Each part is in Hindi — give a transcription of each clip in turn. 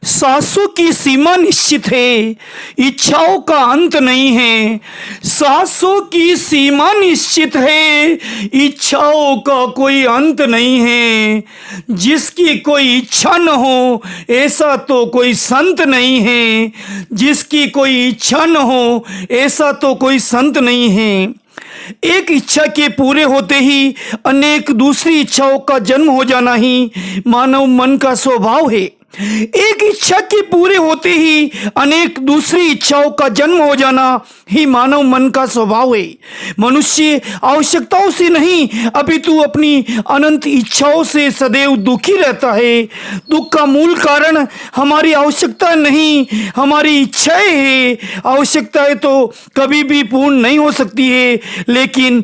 सांसों की सीमा निश्चित है, इच्छाओं का अंत नहीं है। सांसों की सीमा निश्चित है, इच्छाओं का कोई अंत नहीं है। जिसकी कोई इच्छा न हो ऐसा तो कोई संत नहीं है। जिसकी कोई इच्छा न हो ऐसा तो कोई संत नहीं है। एक इच्छा के पूरे होते ही अनेक दूसरी इच्छाओं का जन्म हो जाना ही मानव मन का स्वभाव है। एक इच्छा के पूरे होते ही अनेक दूसरी इच्छाओं का जन्म हो जाना ही मानव मन का स्वभाव है। मनुष्य आवश्यकताओं से नहीं अपितु अपनी अनंत इच्छाओं से सदैव दुखी रहता है। दुख का मूल कारण हमारी आवश्यकता नहीं, हमारी इच्छाएं है। आवश्यकताएं तो कभी भी पूर्ण नहीं हो सकती है, लेकिन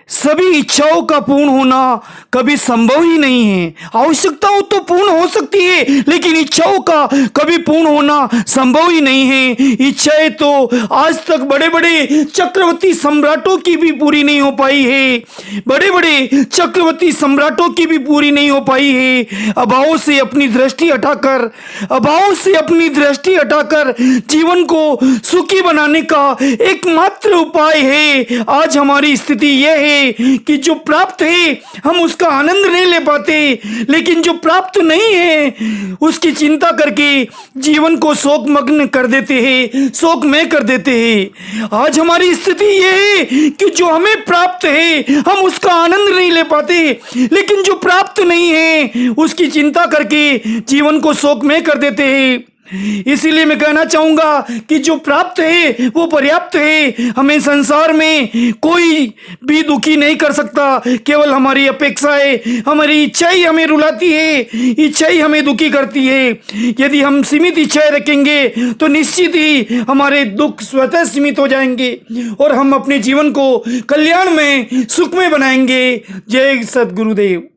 सभी इच्छाओं का पूर्ण होना कभी संभव ही नहीं है। आवश्यकताओं तो पूर्ण हो सकती है, लेकिन इच्छाओं का कभी पूर्ण होना संभव ही नहीं है। इच्छाएं तो आज तक बड़े बड़े चक्रवर्ती सम्राटों की भी पूरी नहीं हो पाई है। बड़े बड़े चक्रवर्ती सम्राटों की भी पूरी नहीं हो पाई है। अभाव से अपनी दृष्टि हटाकर जीवन को सुखी बनाने का एकमात्र उपाय है। आज हमारी स्थिति यह है कि जो प्राप्त है हम उसका आनंद नहीं ले पाते, लेकिन जो प्राप्त नहीं है उसकी चिंता करके जीवन को शोकमग्न कर देते हैं, शोकमय कर देते हैं। आज हमारी स्थिति यह है कि जो हमें प्राप्त है हम उसका आनंद नहीं ले पाते, लेकिन जो प्राप्त नहीं है उसकी चिंता करके जीवन को शोकमय कर देते हैं। इसीलिए मैं कहना चाहूंगा कि जो प्राप्त है वो पर्याप्त है। हमें संसार में कोई भी दुखी नहीं कर सकता। केवल हमारी अपेक्षाएं, हमारी इच्छाएं हमें रुलाती है, इच्छाएं हमें दुखी करती है। यदि हम सीमित इच्छाएं रखेंगे तो निश्चित ही हमारे दुख स्वतः सीमित हो जाएंगे और हम अपने जीवन को कल्याण में सुख में बनाएंगे। जय सद्गुरुदेव।